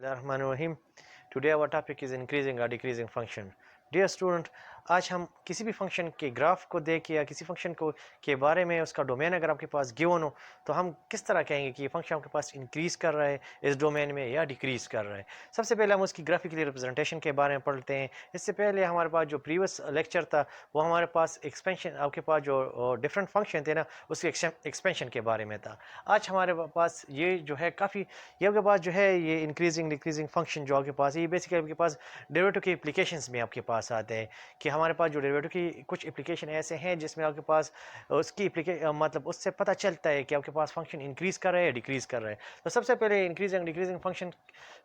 Bismillahirrahmanirrahim. Today our topic is increasing or decreasing function. Dear student, आज हम किसी भी फंक्शन के ग्राफ को देख या किसी फंक्शन को के बारे में उसका डोमेन अगर आपके पास गिवन हो तो हम किस तरह कहेंगे कि ये फंक्शन आपके पास इंक्रीज कर रहा है इस डोमेन में या डिक्रीज कर रहा है। सबसे पहले हम उसकी ग्राफिकली रिप्रेजेंटेशन के बारे में पढ़ते हैं। इससे पहले हमारे पास जो प्रीवियस लेक्चर था वो हमारे पास एक्सपेंशन आपके पास जो डिफरेंट फंक्शन थे ना उसके एक्सपेंशन के बारे में था। आज हमारे पास ये जो है काफ़ी ये आपके पास जो है ये इंक्रीजिंग डिक्रीजिंग फंक्शन जो आपके पास ये बेसिकली आपके पास डेरिवेटिव के एप्लीकेशंस में आपके पास आते हैं कि हमारे पास जो डेरिवेटिव की कुछ एप्लीकेशन ऐसे हैं जिसमें आपके पास उसकी मतलब उससे पता चलता है कि आपके पास फंक्शन इंक्रीज कर रहा है या डिक्रीज कर रहा है। तो सबसे पहले इंक्रीजिंग डिक्रीजिंग फंक्शन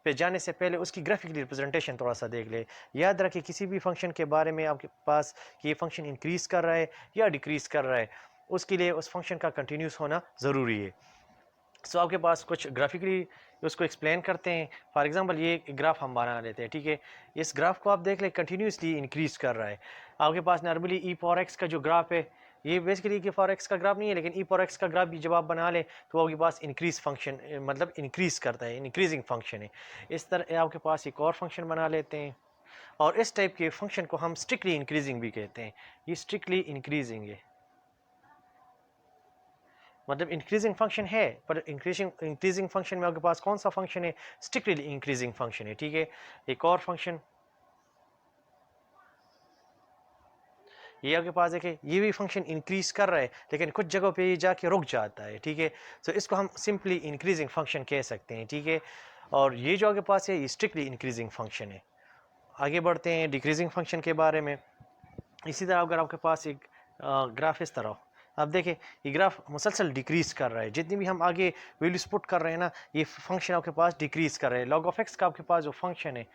पे जाने से पहले उसकी ग्राफिकली रिप्रेजेंटेशन थोड़ा सा देख ले। याद रखें किसी भी फंक्शन के बारे में आपके पास कि ये फंक्शन इंक्रीज कर रहा है या डिक्रीज कर रहा है उसके लिए उस फंक्शन का कंटिन्यूस होना ज़रूरी है। सो आपके पास कुछ ग्राफिकली उसको एक्सप्लेन करते हैं। फॉर एग्जांपल ये एक ग्राफ हम बना लेते हैं, ठीक है। इस ग्राफ को आप देख लें कंटिन्यूसली इंक्रीज कर रहा है। आपके पास नॉर्मली ई पावर एक्स का जो ग्राफ है ये बेसिकली ई पावर एक्स का ग्राफ नहीं है, लेकिन ई पावर एक्स का ग्राफ भी जब आप बना लें तो आपके पास इंक्रीज फंक्शन मतलब इंक्रीज करता है, इंक्रीजिंग फंक्शन है। इस तरह आपके पास एक और फंक्शन बना लेते हैं और इस टाइप के फंक्शन को हम स्ट्रिक्टली इंक्रीजिंग भी कहते हैं। ये स्ट्रिक्टली इंक्रीजिंग है, मतलब इंक्रीजिंग फंक्शन है, पर इंक्रीजिंग फंक्शन में आपके पास कौन सा फंक्शन है? स्ट्रिक्टली इंक्रीजिंग फंक्शन है, ठीक है। एक और फंक्शन ये आपके पास देखें, ये भी फंक्शन इंक्रीज कर रहा है लेकिन कुछ जगहों पे ये जाके रुक जाता है, ठीक है। तो इसको हम सिंपली इंक्रीजिंग फंक्शन कह सकते हैं, ठीक है। और ये जो आपके पास है ये स्ट्रिक्टली इंक्रीजिंग फंक्शन है। आगे बढ़ते हैं डिक्रीजिंग फंक्शन के बारे में। इसी तरह अगर आपके पास एक ग्राफ इस तरह हो, आप देखें ये ग्राफ मुसलसल डिक्रीज कर रहा है। जितनी भी हम आगे वैल्यूज पुट कर रहे हैं ना ये फंक्शन आपके पास डिक्रीज कर रहा है। लॉग ऑफ एक्स का आपके पास जो फंक्शन है,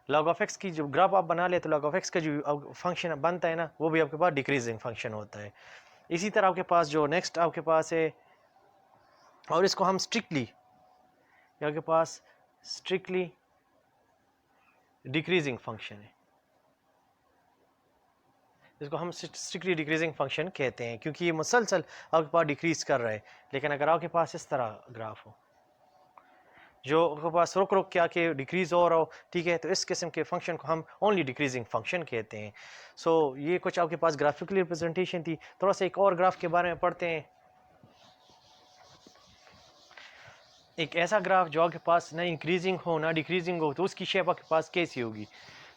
लॉग ऑफ एक्स की जो ग्राफ आप बना ले तो लॉग ऑफ एक्स का जो फंक्शन बनता है ना वो भी आपके पास डिक्रीजिंग फंक्शन होता है। इसी तरह आपके पास जो नेक्स्ट आपके पास है और इसको हम स्ट्रिक्टली आपके पास स्ट्रिक्टली डिक्रीजिंग फंक्शन है, इसको हम स्ट्रिक्टली डिक्रीजिंग फंक्शन कहते हैं क्योंकि ये मुसलसल आपके पास डिक्रीज कर रहा है। लेकिन अगर आपके पास इस तरह ग्राफ हो जो आपके पास रुक रुक के आके डिक्रीज हो रहा हो, ठीक है, तो इस किस्म के फंक्शन को हम ओनली डिक्रीजिंग फंक्शन कहते हैं। सो ये कुछ आपके पास ग्राफिकल रिप्रेजेंटेशन थी। थोड़ा सा एक और ग्राफ के बारे में पढ़ते हैं। एक ऐसा ग्राफ जो आपके पास ना इंक्रीजिंग हो ना डिक्रीजिंग हो तो उसकी शेप आपके पास कैसी होगी।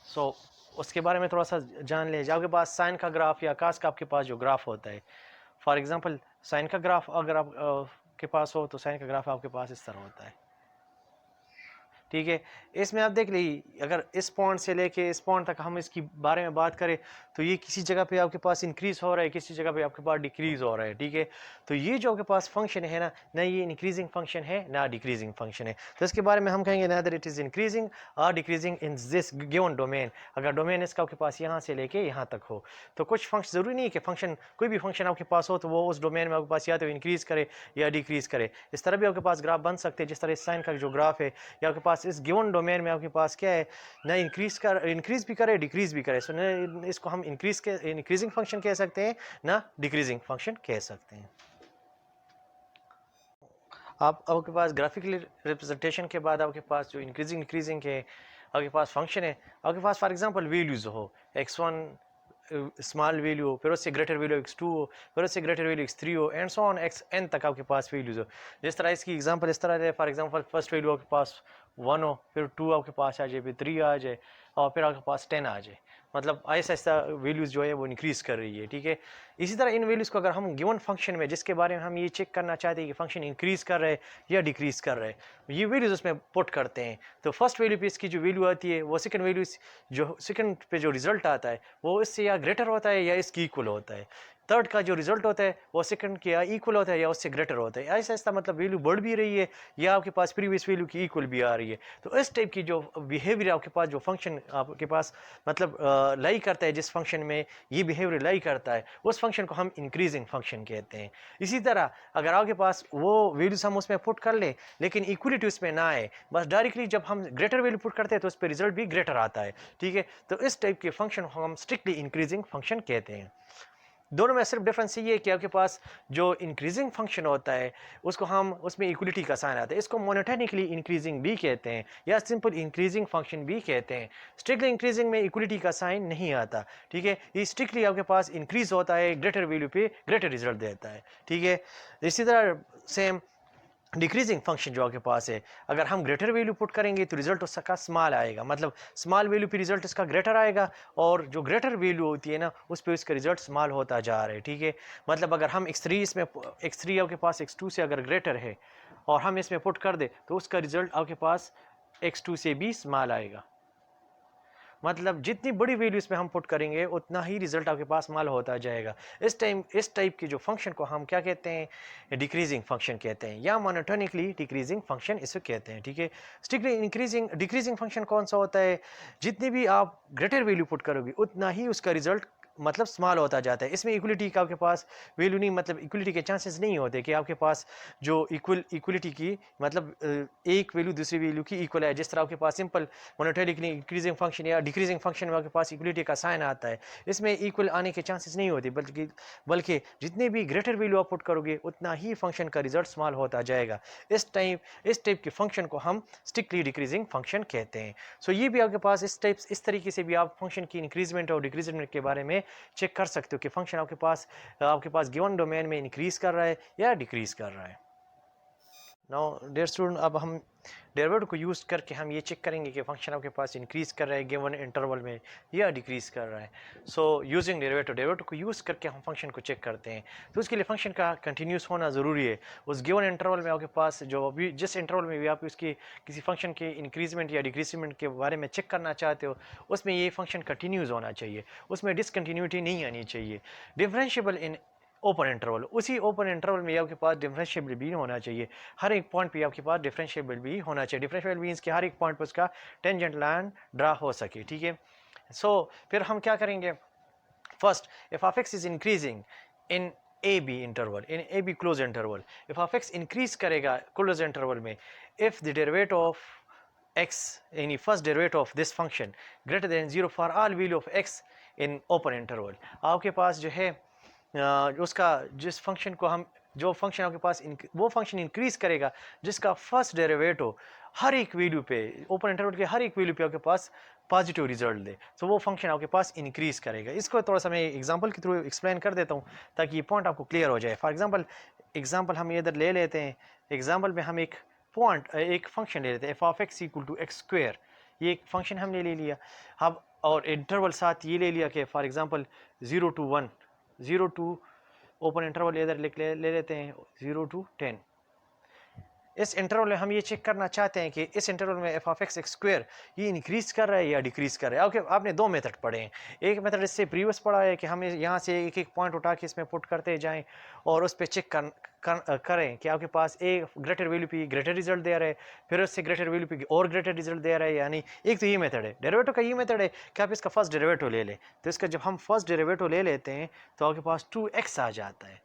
सो उसके बारे में थोड़ा सा जान लें। आपके पास साइन का ग्राफ या कास का आपके पास जो ग्राफ होता है, फॉर एग्जांपल साइन का ग्राफ अगर आप के पास हो तो साइन का ग्राफ आपके पास इस तरह होता है, ठीक है। इसमें आप देख लीजिए अगर इस पॉइंट से लेके इस पॉइंट तक हम इसकी बारे में बात करें तो ये किसी जगह पे आपके पास इंक्रीज हो रहा है, किसी जगह पे आपके पास डिक्रीज हो रहा है, ठीक है। तो ये जो आपके पास फंक्शन है ना ये इंक्रीजिंग फंक्शन है ना डिक्रीजिंग फंक्शन है। तो इसके बारे में हम कहेंगे नादर इट इज़ इंक्रीजिंग और decreasing in this given domain. अगर डोमेन इसका आपके पास यहाँ से लेके यहाँ तक हो तो कुछ फंक्शन ज़रूरी नहीं है कि फंक्शन कोई भी फंक्शन आपके पास हो तो वो उस डोमेन में आपके पास या तो इंक्रीज करे या डिक्रीज करे। इस तरह भी आपके पास ग्राफ बन सकते हैं जिस तरह इस साइन का जो ग्राफ है या आपके पास इस गिवन डोमेन में आपके पास क्या है ना इंक्रीज भी करे डिक्रीज भी करे। सो न इसको हम इंक्रीजिंग फंक्शन कह सकते हैं ना डिक्रीजिंग फंक्शन कह सकते हैं। आपके पास ग्राफिकल रिप्रेजेंटेशन के बाद आपके पास जो इंक्रीजिंग डिक्रीजिंग के आपके पास फंक्शन है, आपके पास फॉर एग्जांपल वैल्यूज हो x1 स्मॉल वैल्यू, फिर उससे ग्रेटर वैल्यू x2 हो, फिर उससे ग्रेटर वैल्यू x3 हो एंड सो ऑन xn तक आपके पास वैल्यूज हो। जिस तरह इसकी एग्जांपल इस तरह है, फॉर एग्जांपल फर्स्ट वैल्यू आपके पास 1 हो, फिर 2 आपके पास आ जाए, फिर 3 आ जाए और फिर आपके पास 10 आ जाए। मतलब ऐसा ऐसा वैल्यूज़ जो है वो इंक्रीज़ कर रही है, ठीक है। इसी तरह इन वैल्यूज़ को अगर हम गिवन फंक्शन में जिसके बारे में हम ये चेक करना चाहते हैं कि फंक्शन इंक्रीज़ कर रहा है या डिक्रीज़ कर रहा है, ये वैल्यूज़ उसमें पुट करते हैं। तो फर्स्ट वैल्यू पे इसकी जो वैल्यू आती है वो सेकंड वैल्यू जो सेकंड पे जो रिजल्ट आता है वो इससे या ग्रेटर होता है या इसकी इक्वल होता है। थर्ड का जो रिजल्ट होता है वो सेकंड के या इक्वल होता है या उससे ग्रेटर होता है। ऐसा ऐसा मतलब वैल्यू बढ़ भी रही है या आपके पास प्रीवियस वैल्यू की इक्वल भी आ रही है। तो इस टाइप की जो बिहेवियर आपके पास जो फंक्शन आपके पास मतलब लाई करता है, जिस फंक्शन में ये बिहेवियर लाई करता है उस फंक्शन को हम इंक्रीजिंग फंक्शन कहते हैं। इसी तरह अगर आपके पास वो वैल्यूज हम उसमें पुट कर ले लेकिन इक्वलिटी उसमें ना आए, बस डायरेक्टली जब हम ग्रेटर वैल्यू पुट करते हैं तो उस पर रिजल्ट भी ग्रेटर आता है, ठीक है। तो इस टाइप के फंक्शन को हम स्ट्रिक्टली इंक्रीजिंग फंक्शन कहते हैं। दोनों में सिर्फ डिफरेंस ये है कि आपके पास जो इंक्रीजिंग फंक्शन होता है उसको हम उसमें इक्वलिटी का साइन आता है, इसको मोनोटोनिकली इंक्रीजिंग भी कहते हैं या सिंपल इंक्रीजिंग फंक्शन भी कहते हैं। स्ट्रिक्टली इंक्रीजिंग में इक्वलिटी का साइन नहीं आता, ठीक है। ये स्ट्रिक्टली आपके पास इंक्रीज होता है, ग्रेटर वैल्यू पे ग्रेटर रिजल्ट देता है, ठीक है। इसी तरह सेम डिक्रीजिंग फंक्शन जो आपके पास है, अगर हम ग्रेटर वैल्यू पुट करेंगे तो रिजल्ट उसका स्मॉल आएगा, मतलब स्मॉल वैल्यू पे रिजल्ट इसका ग्रेटर आएगा, और जो ग्रेटर वैल्यू होती है ना उस पर उसका रिजल्ट स्मॉल होता जा रहा है, ठीक है। मतलब अगर हम x3 इसमें x3 आपके पास x2 से अगर ग्रेटर है और हम इसमें पुट कर दे तो उसका रिजल्ट आपके पास x2 से भी स्मॉल आएगा। मतलब जितनी बड़ी वैल्यू इसमें हम पुट करेंगे उतना ही रिजल्ट आपके पास माल होता जाएगा। इस टाइप की जो फंक्शन को हम क्या कहते हैं, डिक्रीजिंग फंक्शन कहते हैं या मोनोटोनिकली डिक्रीजिंग फंक्शन इसे कहते हैं, ठीक है। स्ट्रिक्टली इंक्रीजिंग डिक्रीजिंग फंक्शन कौन सा होता है, जितनी भी आप ग्रेटर वैल्यू पुट करोगे उतना ही उसका रिजल्ट मतलब स्मॉल होता जाता है। इसमें इक्वलिटी का आपके पास वैल्यू नहीं, मतलब इक्वलिटी के चांसेस नहीं होते कि आपके पास जो इक्वलिटी की मतलब एक वैल्यू दूसरी वैल्यू की इक्वल है। जिस तरह आपके पास सिंपल मोनोटोनिकली इंक्रीजिंग फंक्शन या डिक्रीजिंग फंक्शन में आपके पास इक्वलिटी का साइन आता है, इसमें इक्वल आने के चांसेस नहीं होते, बल्कि जितने भी ग्रेटर वैल्यू आप पुट करोगे उतना ही फंक्शन का रिजल्ट स्मॉल होता जाएगा। इस टाइप के फंक्शन को हम स्ट्रिक्टली डिक्रीजिंग फंक्शन कहते हैं। सो ये भी आपके पास इस तरीके से भी आप फंक्शन की इंक्रीजमेंट और डिक्रीजमेंट के बारे में चेक कर सकते हो कि फंक्शन आपके पास गिवन डोमेन में इंक्रीज कर रहा है या डिक्रीज कर रहा है। नाउ डियर स्टूडेंट, अब हम डेरिवेटिव को यूज़ करके हम ये चेक करेंगे कि फंक्शन आपके पास इंक्रीज कर रहा है गिवन इंटरवल में या डिक्रीज कर रहा है। सो यूजिंग डेरिवेटिव को यूज़ करके हम फंक्शन को चेक करते हैं। तो उसके लिए फंक्शन का कंटिन्यूस होना ज़रूरी है। उस गिवन इंटरवल में आपके पास जो अभी जिस इंटरवल में भी आप उसकी किसी फंक्शन के इंक्रीजमेंट या डिक्रीजमेंट के बारे में चेक करना चाहते हो उसमें ये फंक्शन कंटिन्यूस होना चाहिए, उसमें डिसकंटिन्यूटी नहीं आनी चाहिए। डिफरेंशिएबल इन ओपन इंटरवल, उसी ओपन इंटरवल में आपके पास डिफरेंशिएबल भी होना चाहिए, हर एक पॉइंट पे आपके पास डिफरेंशिएबल भी होना चाहिए। डिफरेंशिएबल मीन्स कि हर एक पॉइंट पर उसका टेंजेंट लाइन ड्रा हो सके, ठीक है। सो फिर हम क्या करेंगे, first f of X is increasing in A B interval, in A B close interval, f of X increase करेगा क्लोज इंटरवल में, if the derivative of x यानी first derivative of this function greater than 0 for all value of x in open interval, आपके पास जो है उसका जिस function को हम जो फंक्शन आपके पास वो फंक्शन इंक्रीज करेगा जिसका फर्स्ट डेरिवेटिव हर एक वैल्यू पे ओपन इंटरवल के हर एक वैल्यू पे आपके पास पॉजिटिव रिजल्ट दे, तो वो फंक्शन आपके पास इंक्रीज करेगा। इसको थोड़ा सा मैं एग्जांपल के थ्रू एक्सप्लेन कर देता हूँ ताकि ये पॉइंट आपको क्लियर हो जाए। फॉर एग्जांपल हम इधर ले लेते हैं। एग्जांपल में हम एक फंक्शन ले लेते हैं F of X equal to X square, ये एक फंक्शन हमने ले लिया। अब और इंटरवल साथ ये ले लिया कि for example 0 to 1, 0 to open interval इधर ले लेते हैं 0 to 10। इस इंटरवल में हम ये चेक करना चाहते हैं कि इस इंटरवल में एफ ऑफ एक्स स्क्वायर ये इंक्रीज कर रहा है या डिक्रीज कर रहा है। ओके, आपने दो मेथड पढ़े हैं। एक मेथड इससे प्रीवियस पढ़ा है कि हम यहाँ से एक एक पॉइंट उठा के इसमें पुट करते जाएं और उस पर चेक करें कि आपके पास एक ग्रेटर वैल्यू पे ग्रेटर रिजल्ट दे रहा है, फिर उससे ग्रेटर वैल्यू पे और ग्रेटर रिजल्ट दे रहा है। यानी एक तो ये मेथड है, डेरिवेटिव का ये मेथड है कि आप इसका फर्स्ट डेरिवेटिव ले लें। तो इसका जब हम फर्स्ट डेरिवेटिव ले लेते हैं तो आपके पास 2x आ जाता है,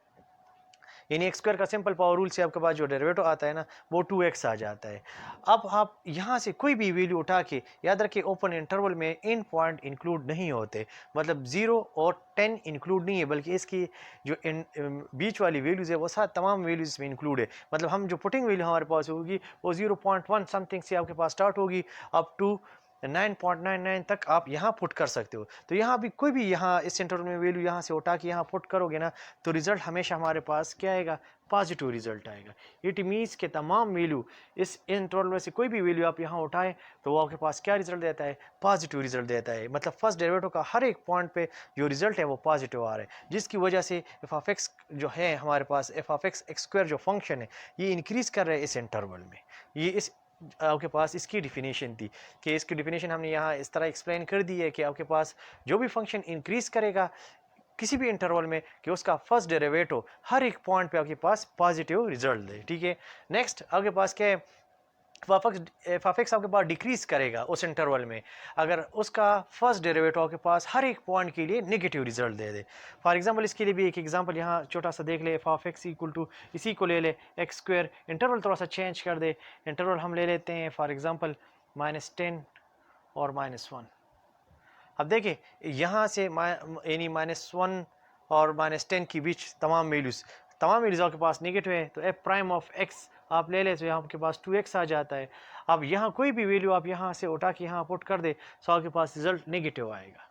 यानी एक्स स्क्वायर का सिंपल पावर रूल से आपके पास जो डेरिवेटिव आता है ना वो 2x आ जाता है। अब आप यहाँ से कोई भी वैल्यू उठा के, याद रखिए ओपन इंटरवल में इन पॉइंट इंक्लूड नहीं होते, मतलब 0 और 10 इंक्लूड नहीं है, बल्कि इसकी जो बीच वाली वैल्यूज़ है वो साथ तमाम वैल्यूज इसमें इंक्लूड है। मतलब हम जो पुटिंग वैल्यू हमारे पास होगी वो 0.1 समथिंग से आपके पास स्टार्ट होगी अप टू 9.99 तक आप यहाँ पुट कर सकते हो। तो यहाँ भी कोई भी यहाँ इस इंटरवल में वैल्यू यहाँ से उठा के यहाँ पुट करोगे ना तो रिजल्ट हमेशा हमारे पास क्या आएगा, पॉजिटिव रिजल्ट आएगा। इट मीन्स के तमाम वैल्यू इस इंटरवल में से कोई भी वैल्यू आप यहाँ उठाएं तो वो आपके पास क्या रिजल्ट देता है, पॉजिटिव रिजल्ट देता है। मतलब फर्स्ट डेरिवेटिव का हर एक पॉइंट पे जो रिजल्ट है वो पॉजिटिव आ रहा है, जिसकी वजह से एफ ऑफ एक्स जो है हमारे पास एफ ऑफ एक्स स्क्वायर जो फंक्शन है ये इंक्रीज कर रहा है इस इंटरवल में। ये इस आपके पास इसकी डिफिनीशन थी कि इसकी डिफिनीशन हमने यहाँ इस तरह एक्सप्लेन कर दी है कि आपके पास जो भी फंक्शन इंक्रीज करेगा किसी भी इंटरवल में कि उसका फर्स्ट डेरिवेटिव हर एक पॉइंट पे आपके पास पॉजिटिव रिजल्ट दे, ठीक है। नेक्स्ट आपके पास क्या है, एफ ऑफ एक्स आपके पास डिक्रीज करेगा उस इंटरवल में अगर उसका फर्स्ट डेरिवेटिव आपके पास हर एक पॉइंट के लिए negative result they they. For example इसके लिए भी एक एग्जांपल यहाँ छोटा सा देख ले, F of X equal to इसी को ले ले एक्स स्क्वायर, इंटरवल थोड़ा सा चेंज कर दे, इंटरवल हम ले लेते हैं फॉर एग्जांपल -10 और -1। अब देखिए यहाँ से यानी -1 और -10 के बीच तमाम वैल्यूज़ आपके पास नेगेटिव है, तो एफ प्राइम ऑफ एक्स आप ले लें तो यहाँ आपके पास 2x आ जाता है। अब यहाँ कोई भी वैल्यू आप यहाँ से उठा के यहाँ पुट कर दे तो आपके पास रिजल्ट नेगेटिव आएगा।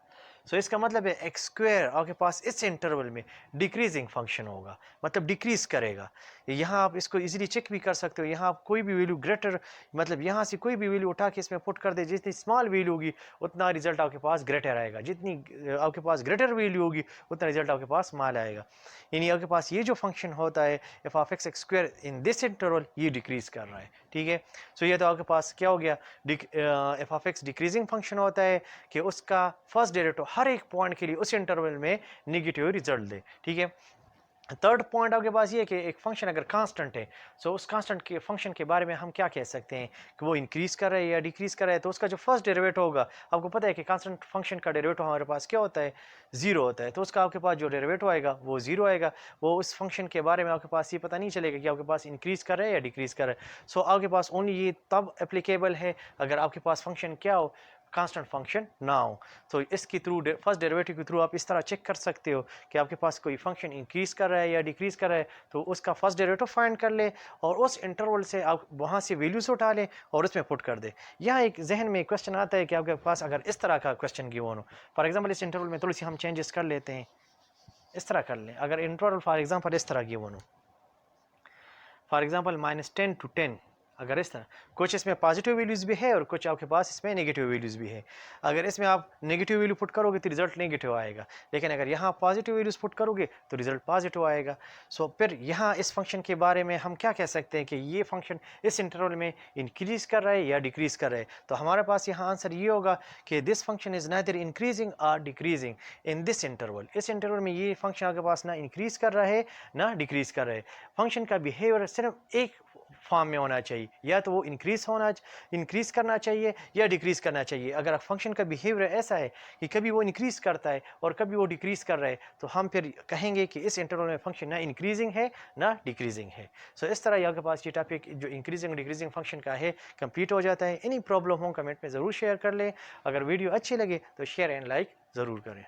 सो इसका मतलब है एक्स स्क्वायर आपके पास इस इंटरवल में डिक्रीजिंग फंक्शन होगा, मतलब डिक्रीज करेगा। यहाँ आप इसको इजीली चेक भी कर सकते हो। यहाँ आप कोई भी वैल्यू ग्रेटर, मतलब यहाँ से कोई भी वैल्यू उठा के इसमें पुट कर दे, जितनी स्मॉल वैल्यू होगी उतना रिजल्ट आपके पास ग्रेटर आएगा, जितनी आपके पास ग्रेटर वैल्यू होगी उतना रिजल्ट आपके पास स्मॉल आएगा। यानी आपके पास ये जो फंक्शन होता है F of x x square in this interval, ये डिक्रीज कर रहा है, ठीक है। सो ये तो आपके पास क्या हो गया, F of x decreasing function होता है कि उसका फर्स्ट डेरिवेटिव हर एक पॉइंट के लिए उस इंटरवल में निगेटिव रिजल्ट दे, ठीक है। थर्ड पॉइंट आपके पास ये कि एक फंक्शन अगर कांस्टेंट है, सो उस कांस्टेंट के फंक्शन के बारे में हम क्या कह सकते हैं कि वो इंक्रीज कर रहा है या डिक्रीज कर रहा है। तो उसका जो फर्स्ट डेरिवेटिव होगा, आपको पता है कि कांस्टेंट फंक्शन का डेरिवेटिव हमारे पास क्या होता है, जीरो होता है। तो उसका आपके पास जो डेरिवेटिव आएगा वो जीरो आएगा। वो उस फंक्शन के बारे में आपके पास ये पता नहीं चलेगा कि आपके पास इंक्रीज कर रहा है या डिक्रीज कर रहा है। सो आपके पास ओनली ये तब एप्लीकेबल है अगर आपके पास फंक्शन क्या हो, कांस्टेंट फंक्शन ना हो। तो इसके थ्रू, फर्स्ट डेरिवेटिव के थ्रू आप इस तरह चेक कर सकते हो कि आपके पास कोई फंक्शन इंक्रीज कर रहा है या डिक्रीज कर रहा है, तो उसका फर्स्ट डेरिवेटिव फाइंड कर ले और उस इंटरवल से आप वहाँ से वैल्यूज उठा लें और उसमें पुट कर दे। यहाँ एक जहन में क्वेश्चन आता है कि आपके पास अगर इस तरह का क्वेश्चन गिवन हो, फॉर एग्जाम्पल इस इंटरवल में थोड़ी सी हम चेंजेस कर लेते हैं, इस तरह कर लें। अगर इंटरवल फॉर एग्जाम्पल इस तरह गिवन हो, फॉर एग्जाम्पल -10 to 10, अगर इस तरह कुछ इसमें पॉजिटिव वैल्यूज़ भी है और कुछ आपके पास इसमें नेगेटिव वैल्यूज़ भी है। अगर इसमें आप नेगेटिव वैल्यू पुट करोगे तो रिजल्ट नेगेटिव आएगा, लेकिन अगर यहाँ पॉजिटिव वैल्यूज़ पुट करोगे तो रिजल्ट पॉजिटिव आएगा। सो फिर यहाँ इस फंक्शन के बारे में हम क्या कह सकते हैं कि ये फंक्शन इस इंटरवल में इंक्रीज कर रहा है या डिक्रीज कर रहा है। तो हमारे पास यहाँ आंसर ये होगा कि this function is neither increasing और डिक्रीजिंग इन दिस इंटरवल। इस इंटरवल में ये फंक्शन आपके पास ना इंक्रीज कर रहा है ना डिक्रीज कर रहा है। फंक्शन का बिहेवियर सिर्फ एक फॉर्म में होना चाहिए, या तो वो इंक्रीज करना चाहिए या डिक्रीज करना चाहिए। अगर फंक्शन का बिहेवियर ऐसा है कि कभी वो इंक्रीज करता है और कभी वो डिक्रीज कर रहा है, तो हम फिर कहेंगे कि इस इंटरवल में फंक्शन ना इंक्रीजिंग है ना डिक्रीजिंग है। सो इस तरह आपके पास ये टॉपिक जो इंक्रीजिंग डिक्रीजिंग फंक्शन का है कंप्लीट हो जाता है। एनी प्रॉब्लम हो कमेंट में ज़रूर शेयर कर लें। अगर वीडियो अच्छी लगे तो शेयर एंड लाइक ज़रूर करें।